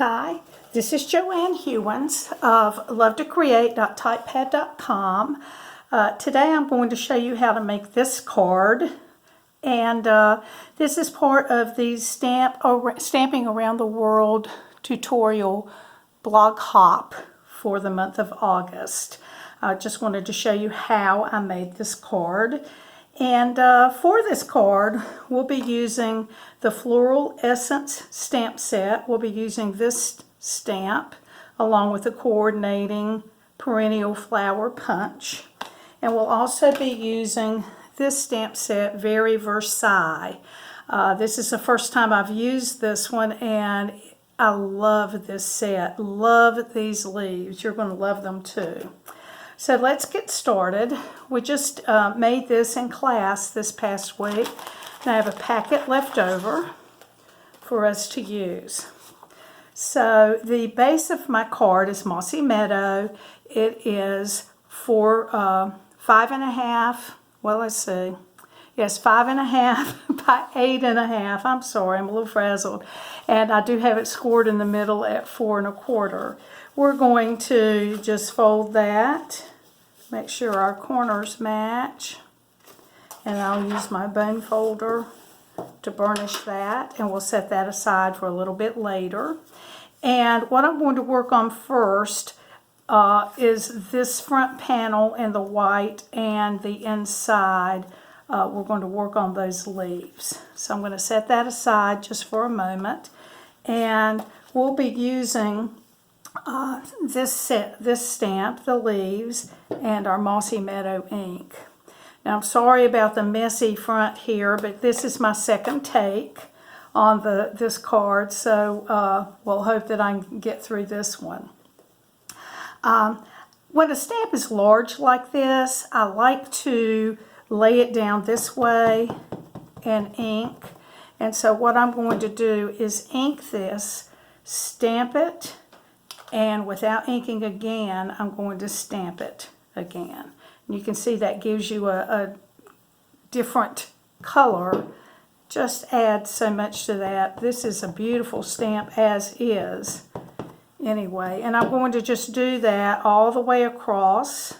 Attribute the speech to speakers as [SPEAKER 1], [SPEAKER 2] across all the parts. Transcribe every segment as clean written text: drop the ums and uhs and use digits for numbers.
[SPEAKER 1] Hi, this is Joanne Hewins of lovetocreate.typepad.com. Today I'm going to show you how to make this card, and this is part of the Stamping Around the World tutorial blog hop for the month of August. I just wanted to show you how I made this card. And for this card, we'll be using the Floral Essence stamp set. We'll be using this stamp along with the coordinating Perennial Flower punch. And we'll also be using this stamp set, Very Versailles. This is the first time I've used this one, and I love this set. Love these leaves. You're going to love them too. So let's get started. We just made this in class this past week. And I have a packet left over for us to use. So the base of my card is Mossy Meadow. It is for 5.5, well, let's see. Yes, 5.5 by 8.5. I'm sorry, I'm a little frazzled. And I do have it scored in the middle at 4 1/4. We're going to just fold that. Make sure our corners match, and I'll use my bone folder to burnish that, and we'll set that aside for a little bit later. And what I'm going to work on first is this front panel in the white and the inside. We're going to work on those leaves. So I'm going to set that aside just for a moment, and we'll be using this stamp, the leaves, and our Mossy Meadow ink. Now I'm sorry about the messy front here, but this is my second take on this card, so we'll hope that I can get through this one. When a stamp is large like this, I like to lay it down this way and ink. And so what I'm going to do is ink this, stamp it, and without inking again, I'm going to stamp it again. And you can see that gives you a different color. Just add so much to that. This is a beautiful stamp as is anyway. And I'm going to just do that all the way across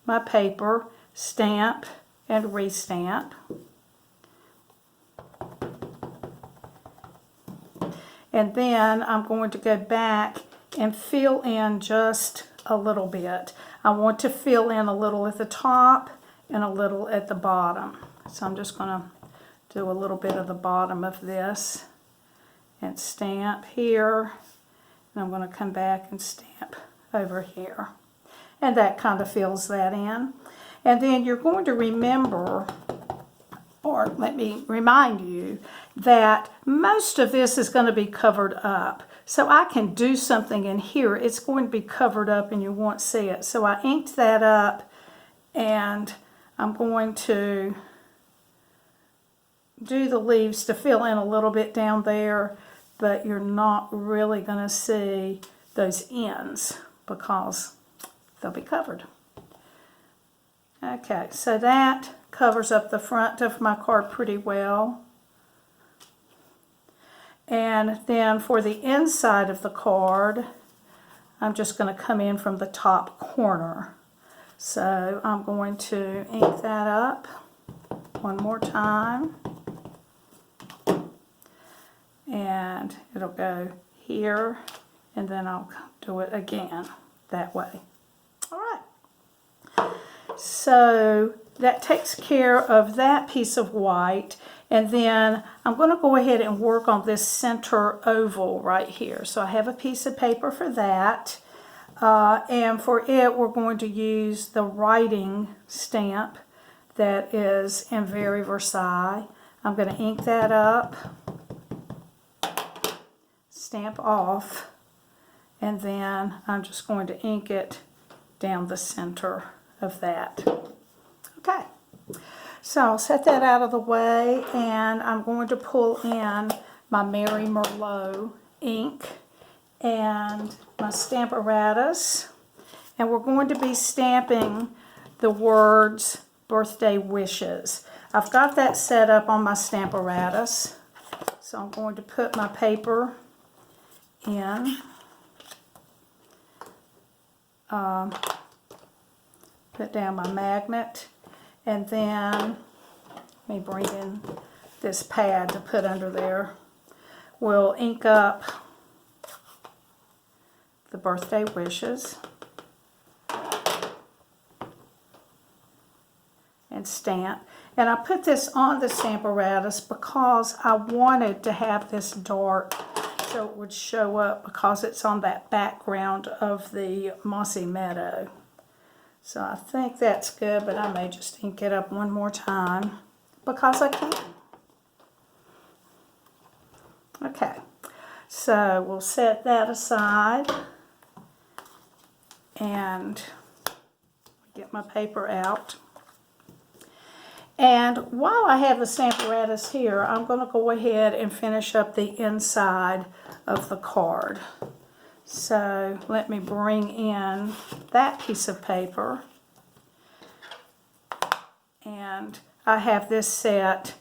[SPEAKER 1] my paper, stamp and restamp. And then I'm going to go back and fill in just a little bit. I want to fill in a little at the top and a little at the bottom. So I'm just going to do a little bit of the bottom of this and stamp here. And I'm going to come back and stamp over here. And that kind of fills that in. And then you're going to remember, or let me remind you, that most of this is going to be covered up. So I can do something in here. It's going to be covered up and you won't see it. So I inked that up, and I'm going to do the leaves to fill in a little bit down there, but you're not really going to see those ends because they'll be covered. Okay, so that covers up the front of my card pretty well. And then for the inside of the card, I'm just going to come in from the top corner. So I'm going to ink that up one more time. And it'll go here, and then I'll do it again that way. All right. So that takes care of that piece of white. And then I'm going to go ahead and work on this center oval right here. So I have a piece of paper for that. And for it, we're going to use the writing stamp that is in Very Versailles. I'm going to ink that up, stamp off, and then I'm just going to ink it down the center of that. Okay. So I'll set that out of the way, and I'm going to pull in my Mary Merlot ink and my Stamparatus, and we're going to be stamping the words birthday wishes. I've got that set up on my Stamparatus, so I'm going to put my paper in. Put down my magnet, and then let me bring in this pad to put under there. We'll ink up the birthday wishes and stamp. And I put this on the Stamparatus because I wanted to have this dark so it would show up because it's on that background of the mossy meadow. So I think that's good, but I may just ink it up one more time because I can. Okay, so we'll set that aside and get my paper out. And while I have the Stamparatus here, I'm going to go ahead and finish up the inside of the card. So let me bring in that piece of paper. And I have this set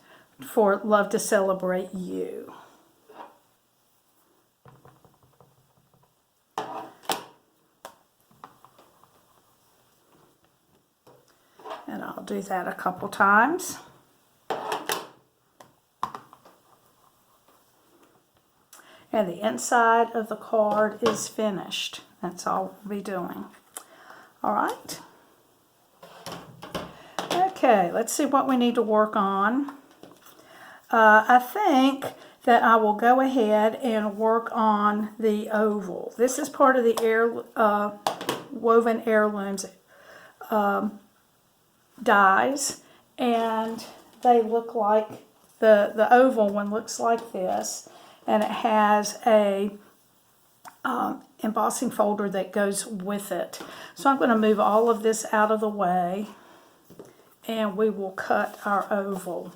[SPEAKER 1] for Love to Celebrate You. And I'll do that a couple times. And the inside of the card is finished. That's all we'll be doing. All right. Okay, let's see what we need to work on. I think that I will go ahead and work on the oval. This is part of the Woven Heirlooms dies, and they look like the oval one looks like this, and it has a embossing folder that goes with it. So I'm going to move all of this out of the way, and we will cut our oval.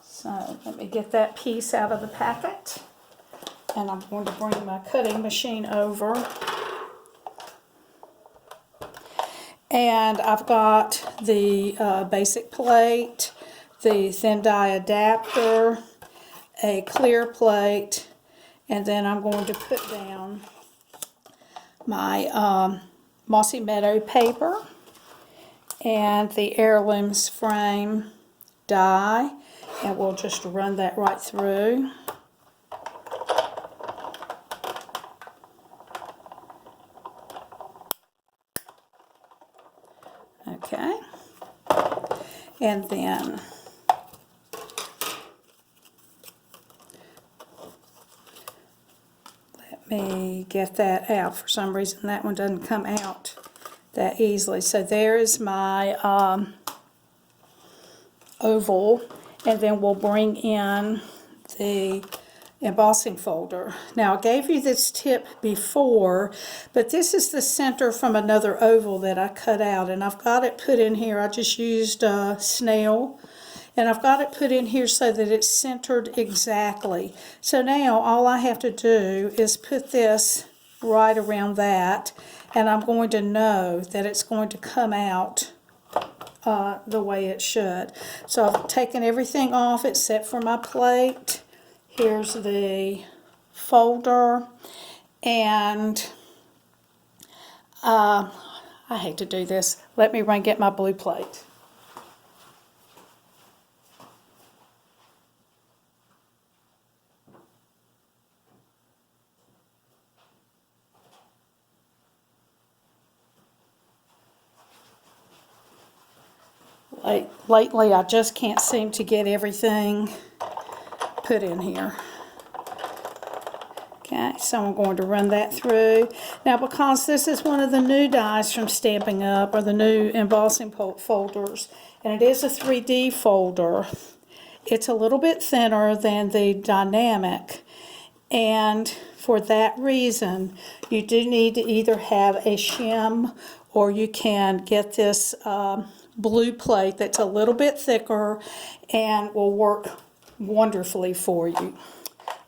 [SPEAKER 1] So let me get that piece out of the packet, and I'm going to bring my cutting machine over. And I've got the basic plate, the thin die adapter, a clear plate, and then I'm going to put down my Mossy Meadow paper and the Heirlooms frame die, and we'll just run that right through. Okay, and then let me get that out. For some reason that one doesn't come out that easily. So there is my oval, and then we'll bring in the embossing folder. Now I gave you this tip before, but this is the center from another oval that I cut out, and I've got it put in here. I just used snail, and I've got it put in here so that it's centered exactly. So now all I have to do is put this right around that, and I'm going to know that it's going to come out the way it should. So I've taken everything off except for my plate. Here's the folder, and I hate to do this. Let me run and get my blue plate. Lately, I just can't seem to get everything put in here. Okay, so I'm going to run that through. Now, because this is one of the new dies from Stampin' Up, or the new embossing folders, and it is a 3D folder, it's a little bit thinner than the dynamic, and for that reason, you do need to either have a shim, or you can get this blue plate that's a little bit thicker and will work wonderfully for you.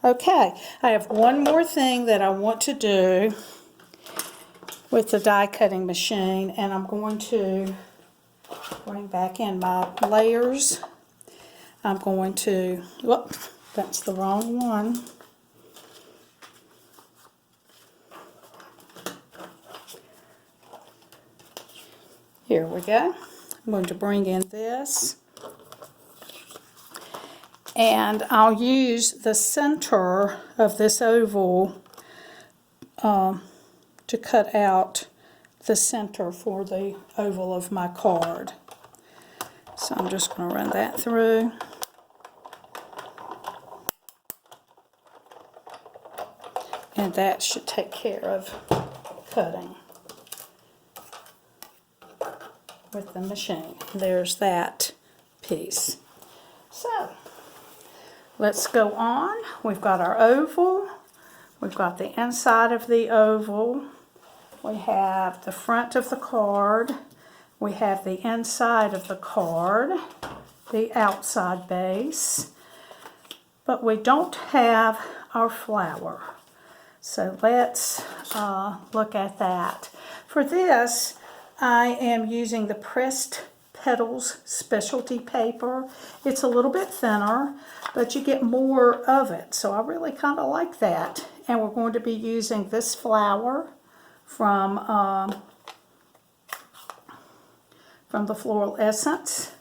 [SPEAKER 1] Okay, I have one more thing that I want to do with the die cutting machine, and I'm going to bring back in my layers. I'm going to, whoop, that's the wrong one. Here we go. I'm going to bring in this. And I'll use the center of this oval to cut out the center for the oval of my card. So I'm just going to run that through. And that should take care of cutting with the machine. There's that piece. So let's go on. We've got our oval. We've got the inside of the oval. We have the front of the card. We have the inside of the card, the outside base. But we don't have our flower. So let's look at that. For this, I am using the Pressed Petals Specialty paper. It's a little bit thinner, but you get more of it. So I really kind of like that. And we're going to be using this flower from the Floral Essence.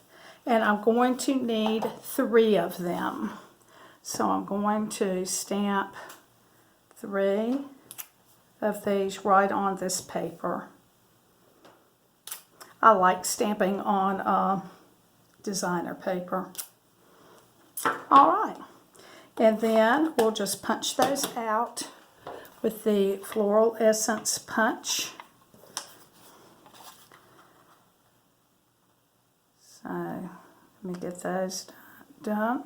[SPEAKER 1] And I'm going to need 3 of them. So I'm going to stamp 3 of these right on this paper. I like stamping on designer paper. All right, and then we'll just punch those out with the Floral Essence punch. So let me get those done.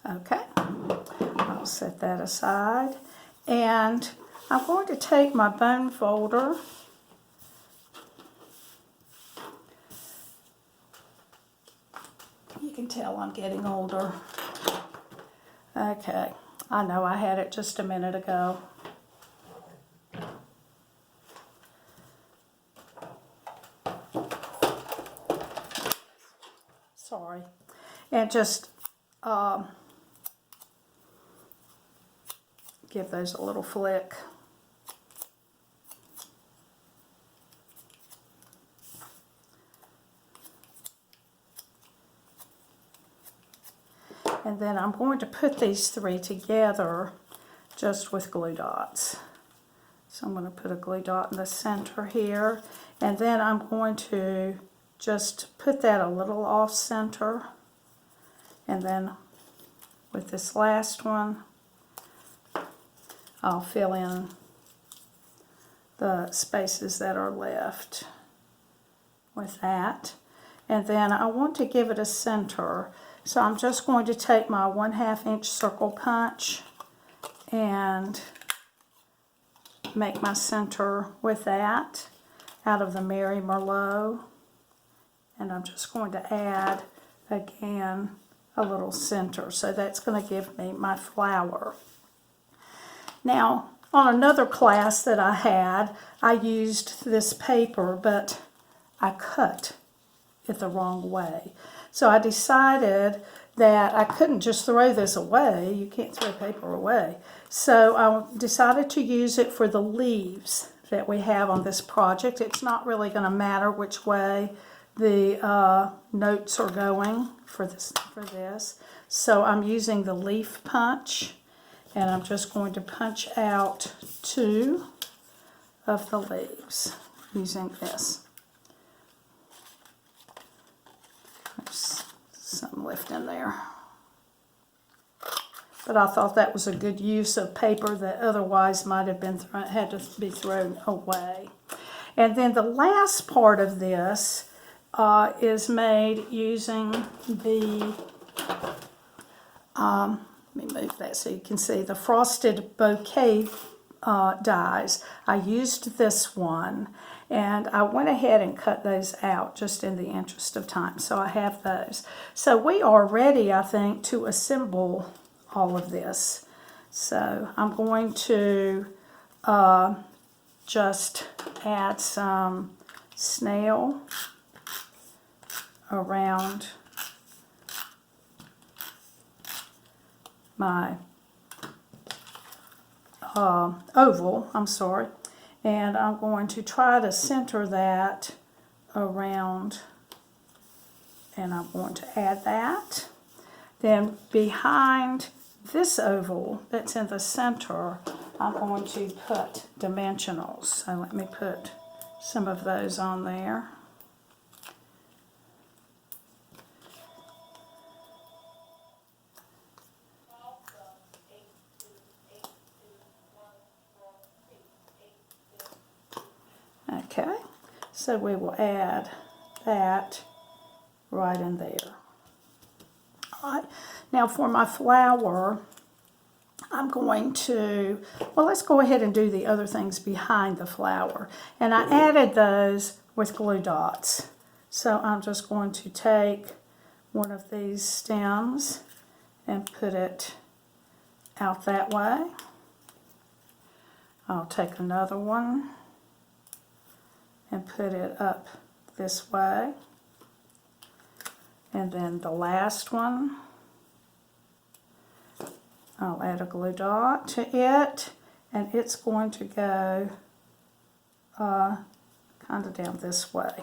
[SPEAKER 1] Okay, I'll set that aside, and I'm going to take my bone folder you can tell I'm getting older. Okay, I know I had it just a minute ago. Sorry, and just give those a little flick. And then I'm going to put these 3 together just with glue dots. So I'm going to put a glue dot in the center here, and then I'm going to just put that a little off center, and then with this last one I'll fill in the spaces that are left with that. And then I want to give it a center, so I'm just going to take my 1/2 inch circle punch and make my center with that out of the Mary Merlot. And I'm just going to add again a little center, so that's going to give me my flower. Now, on another class that I had, I used this paper, but I cut it the wrong way. So I decided that I couldn't just throw this away. You can't throw paper away. So I decided to use it for the leaves that we have on this project. It's not really going to matter which way the notes are going for this. So I'm using the leaf punch, and I'm just going to punch out 2 of the leaves using this. There's some left in there. But I thought that was a good use of paper that otherwise might have been had to be thrown away. And then the last part of this is made using the, let me move that so you can see, the Frosted Bouquet Dies. I used this one, and I went ahead and cut those out just in the interest of time. So I have those. So we are ready, I think, to assemble all of this. So I'm going to just add some snail around my oval, and I'm going to try to center that around, and I'm going to add that. Then behind this oval that's in the center, I'm going to put dimensionals. So let me put some of those on there. Okay, so we will add that right in there. All right, now for my flower, I'm going to, well, let's go ahead and do the other things behind the flower. And I added those with glue dots. So I'm just going to take one of these stems and put it out that way. I'll take another one and put it up this way. And then the last one, I'll add a glue dot to it, and it's going to go kind of down this way.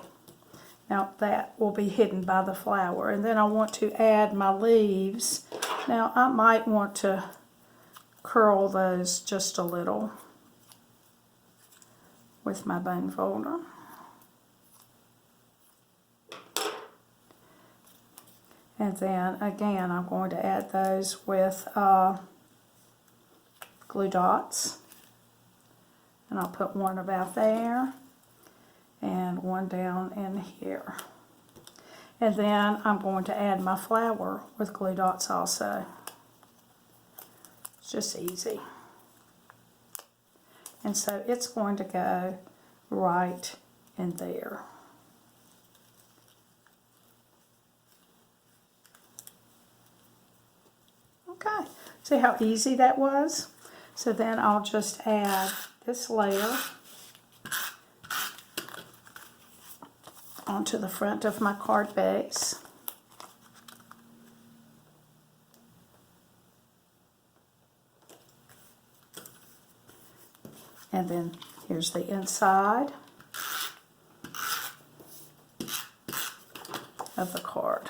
[SPEAKER 1] Now that will be hidden by the flower. And then I want to add my leaves. Now I might want to curl those just a little with my bone folder. And then again, I'm going to add those with glue dots. And I'll put one about there and one down in here. And then I'm going to add my flower with glue dots also. It's just easy. And so it's going to go right in there. Okay, see how easy that was? So then I'll just add this layer onto the front of my card base. And then here's the inside of the card.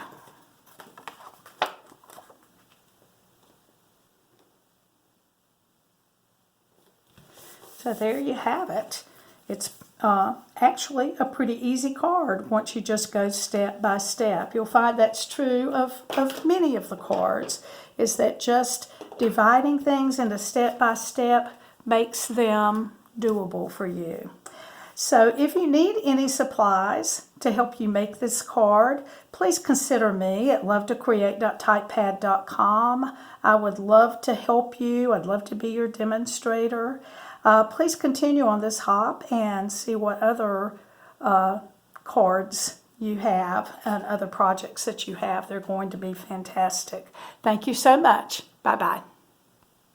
[SPEAKER 1] So there you have it. It's actually a pretty easy card once you just go step by step. You'll find that's true of many of the cards, is that just dividing things into step by step makes them doable for you. So if you need any supplies to help you make this card, please consider me at lovetocreate.typepad.com. I would love to help you. I'd love to be your demonstrator. Please continue on this hop and see what other cards you have and other projects that you have. They're going to be fantastic. Thank you so much. Bye-bye.